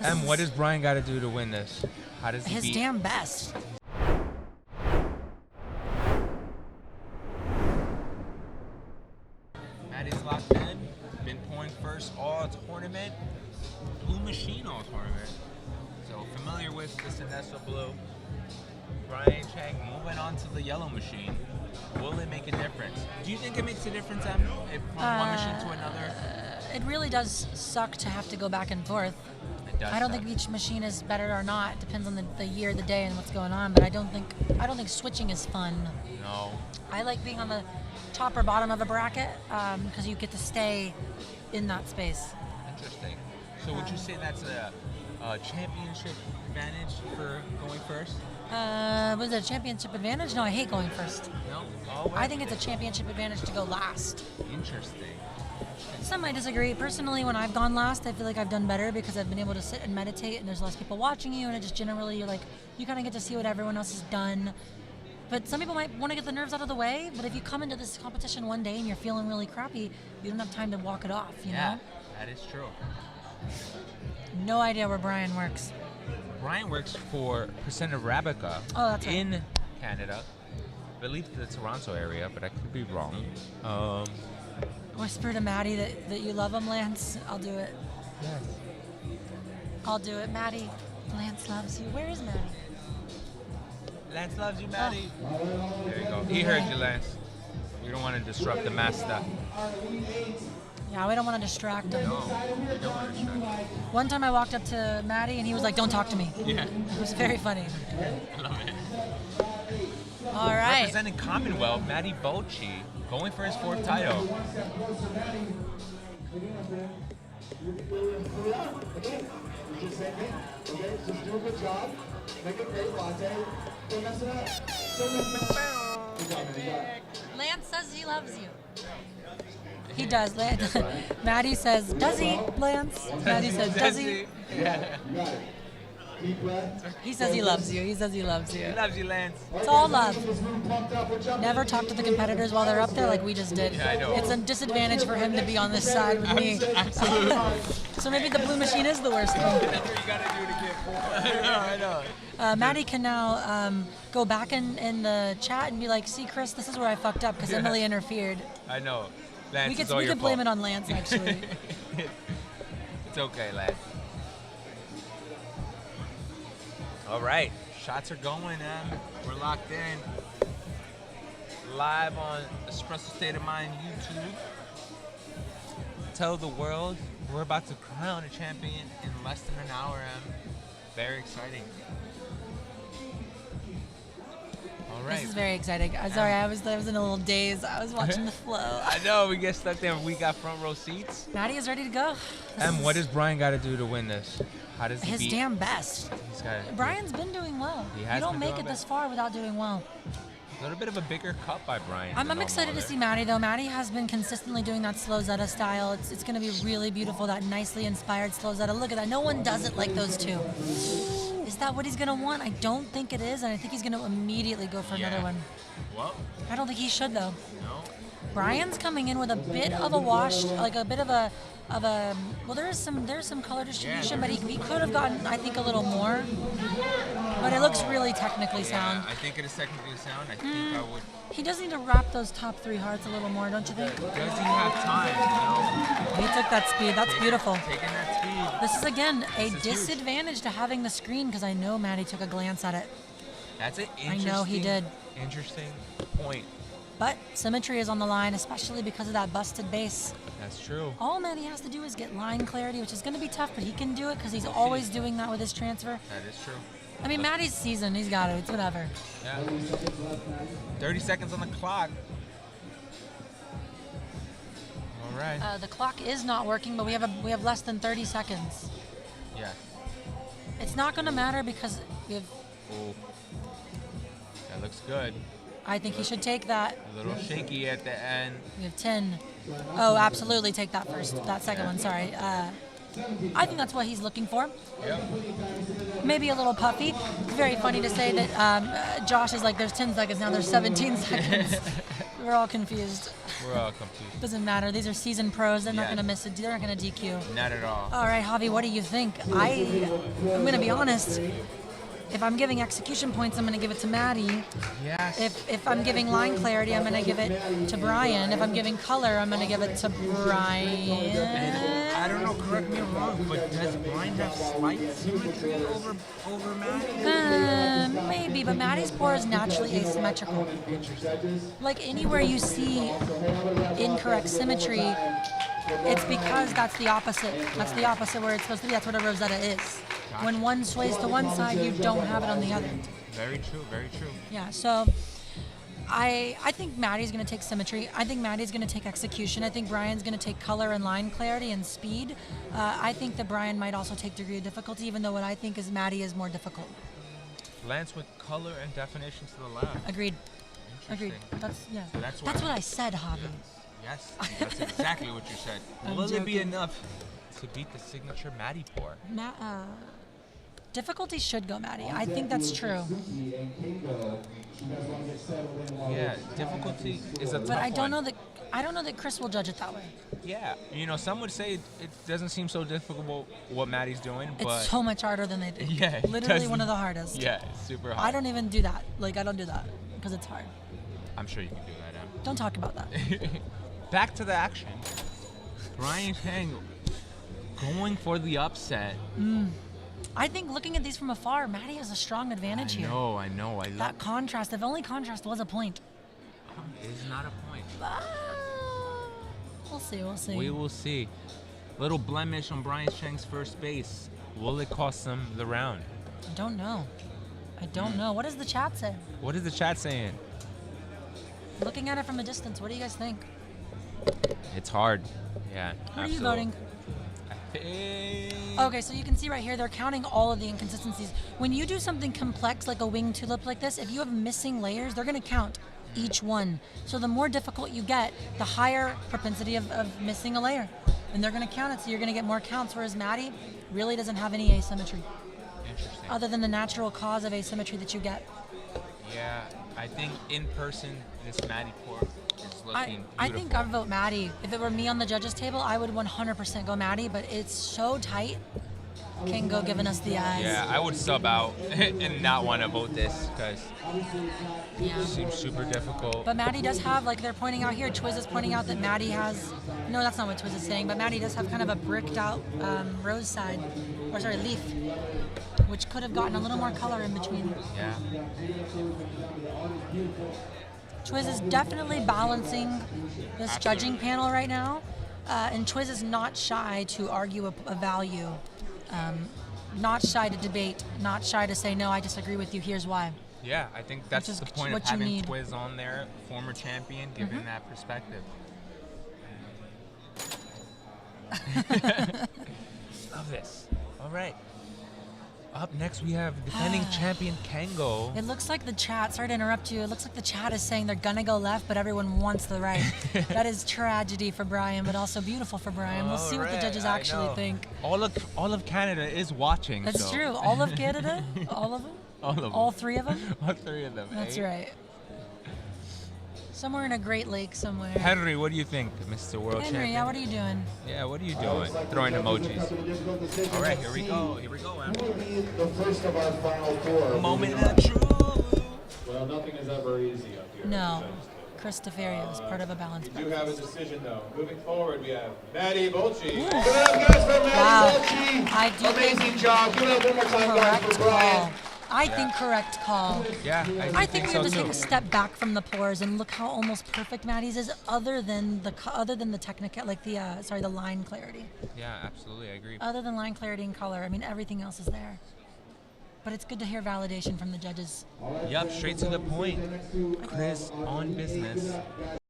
And what does Brian got to do to win this? How does he His beat? damn best. Matty's locked in. Been pouring first all tournament. Blue machine all tournament. So familiar with the Espresso blue. Brian Chang moving on to the yellow machine. Will it make a difference? Do you think it makes a difference, Em, if from one machine to another? It really does suck to have to go back and forth. It does I don't suck. think each machine is better or not. It depends on the year, the day, and what's going on. But I don't think switching is fun. No. I like being on the top or bottom of a bracket because you get to stay in that space. Interesting. So would you say that's a championship advantage for going first? Was it a championship advantage? No, I hate going first. No? Oh, I think it's a championship advantage to go last. Interesting. Some might disagree. Personally, when I've gone last, I feel like I've done better because I've been able to sit and meditate, and there's less people watching you, and it just generally, you kind of get to see what everyone else has done. But some people might want to get the nerves out of the way, but if you come into this competition one day and you're feeling really crappy, you don't have time to walk it off, you know? That is true. No idea where Brian works. Brian works for Percent Arabica in Canada. I believe the Toronto area, but I could be wrong. Whisper to Matty that you love him, Lance. I'll do it. Yes. I'll do it. Matty, Lance loves you. Where is Matty? Lance loves you, Matty. There you go. He heard you, Lance. We don't want to disrupt the master. Yeah, we don't want to distract him. No, we don't want to distract him. One time I walked up to Matty and he was like, "Don't talk to me." Yeah. It was very funny. I love it. All right. Representing Commonwealth, Matty Bolchi, going for his 4th title. Just do a good job. Make a great latte. Don't mess it up. Don't mess it up. Lance says he loves you. He does. Matty says, "Does he, Lance?" Matty says, "Does he?" Yeah. Deep breath. He says he loves you. He says he loves you. He loves you, Lance. It's all love. Never talk to the competitors while they're up there like we just did. Yeah, I know. It's a disadvantage for him to be on this side with me. Absolutely. So maybe the blue machine is the worst thing. That's what you gotta do to get more. I know. Matty can now go back in the chat and be like, "See, Chris, this is where I fucked up because Emily interfered." I know. Lance, We it's all your could blame fault. it on Lance, actually. It's okay, Lance. All right, shots are going, we're locked in. Live on Espresso State of Mind YouTube. Tell the world we're about to crown a champion in less than an hour, Very exciting. All right. This is very exciting. I'm sorry, I was in a little daze. I was watching the flow. I know, we get stuck there. We got front row seats. Matty is ready to go. What does Brian got to do to win this? How does he His beat? damn best. He's got Brian's been doing well. He has You don't been make doing it this well. far without doing well. a little bit of a bigger cut by Brian. I'm excited to see Matty, though. Matty has been consistently doing that slow Zeta style. It's going to be really beautiful, that nicely inspired slow Zeta. Look at that. No one does it like those two. Is that what he's going to want? I don't think it is, and I think he's going to immediately go for another one. Well, I don't think he should, though. no. Brian's coming in with a bit of a wash, like a bit of a well, there's some color distribution, but he could have gotten, I think, a little more. But it looks really technically sound. I think it is technically sound. I think I would. He does need to wrap those top 3 hearts a little more, don't you think? Does he have time? He took that speed. That's beautiful. Taking that speed. This is, again, a This is disadvantage to having the screen because I know Matty took a glance at it. That's an I interesting. know he did. Interesting point. But symmetry is on the line, especially because of that busted base. That's true. All Matty has to do is get line clarity, which is going to be tough, but he can do it because he's always doing that with his transfer. That is true. I mean, Matty's seasoned. He's got it. It's whatever. Yeah. 30 seconds on the clock. All right. The clock is not working, but we have less than 30 seconds. Yeah. It's not going to matter because we have. Oh. That looks good. I think he should take that. A little shaky at the end. We have 10. Oh, absolutely take that first. That second one, sorry. I think that's what he's looking for. Yep. Maybe a little puffy. It's very funny to say that Josh is like, there's 10 seconds, now there's 17 seconds. We're all confused. We're all confused. Doesn't matter. These are seasoned pros. They're not Yeah. going to miss it. They're not going to DQ. Not at all. All right, Javi, what do you think? I'm going to be honest. If I'm giving execution points, I'm going to give it to Matty. Yes. If I'm giving line clarity, I'm going to give it to Brian. If I'm giving color, I'm going to give it to Brian. And I don't know, correct me if I'm wrong, but does Brian have slight symmetry over Matty? Maybe, but Matty's pour is naturally asymmetrical. Like anywhere you see incorrect symmetry, it's because that's the opposite. That's the opposite where it's supposed to be. That's what a Rosetta is. When one sways to one side, you don't have it on the other. Very true, very true. Yeah, so I think Matty's going to take symmetry. I think Matty's going to take execution. I think Brian's going to take color and line clarity and speed. I think that Brian might also take degree of difficulty, even though what I think is Matty is more difficult. Lance with color and definition to the left. Agreed. Agreed. Interesting. That's So what I said, Javi. Yes, that's exactly what you said. I'm Will it be joking. enough to beat the signature Matty pour? Difficulty should go Matty. I think that's true. Yeah, difficulty is a tough But I don't one. know that Chris will judge it that way. Yeah, you know, some would say it doesn't seem so difficult what Matty's doing, but It's so much harder than they think. yeah, it Literally does- one of the hardest. Yeah, it's super hard. I don't even do that. Like, I don't do that because it's hard. I'm sure you can do that, Em. Don't talk about that. Back to the action. Brian Chang going for the upset. I think looking at these from afar, Matty has a strong advantage here. I know. That contrast, if only contrast was a point. It's not a point. We'll see. We will see. Little blemish on Brian Chang's first base. Will it cost them the round? I don't know. What does the chat say? What is the chat saying? Looking at it from a distance, what do you guys think? It's hard. Yeah. Who are you voting? Okay, so you can see right here, they're counting all of the inconsistencies. When you do something complex like a winged tulip like this, if you have missing layers, they're going to count each one. So the more difficult you get, the higher propensity of missing a layer. And they're going to count it, so you're going to get more counts, whereas Matty really doesn't have any asymmetry. Interesting. Other than the natural cause of asymmetry that you get. Yeah, I think in person, this Matty pour is looking beautiful. I think I'd vote Matty. If it were me on the judges table, I would 100% go Matty, but it's so tight. Kingo giving us the eyes. Yeah, I would sub out and not want to vote this because Yeah. it seems super difficult. But Matty does have, like they're pointing out here, Twiz is pointing out that Matty has, no, that's not what Twiz is saying, but Matty does have kind of a bricked out rose side, or sorry, leaf, which could have gotten a little more color in between. Yeah. Twiz is definitely balancing this judging panel right now, and Twiz is not shy to argue a value, not shy to debate, not shy to say, no, I disagree with you, here's why. Yeah, I think that's is the point of what you having need. Twiz on there, former champion, giving that perspective. Love this. All right. Up next, we have defending champion Kango. It looks like the chat, sorry to interrupt you, it looks like the chat is saying they're gonna go left, but everyone wants the right. That is tragedy for Brian, but also beautiful for Brian. We'll see what the judges actually think. All of Canada is watching. That's so. true. All of Canada? All of them? All of them. All three of them? All three of them. That's eh? right. Somewhere in a Great Lake somewhere. Henry, what do you think, Mr. World Henry, Champion? yeah, what are you doing? Yeah, what are you doing? Throwing emojis. All right, here we go. Here we go, Em. Who will be the first of our final four? Moment of truth. Well, nothing is ever easy up here. No. Chris DeFerrio is part of a balance We do have a breakfast. decision, though. Moving forward, we have Matty Bolchi. Give it up, guys, for Matty Wow. Bolchi. I do think Amazing job. Give it up one more time, guys, correct for Brian. call. I think correct call. Yeah, I think we have to so take too. a step back from the pours and look how almost perfect Matty's is, other than the technical, like the line clarity. Yeah, absolutely, I agree. Other than line clarity and color, I mean everything else is there. But it's good to hear validation from the judges. Yup, straight to the point. Chris on business.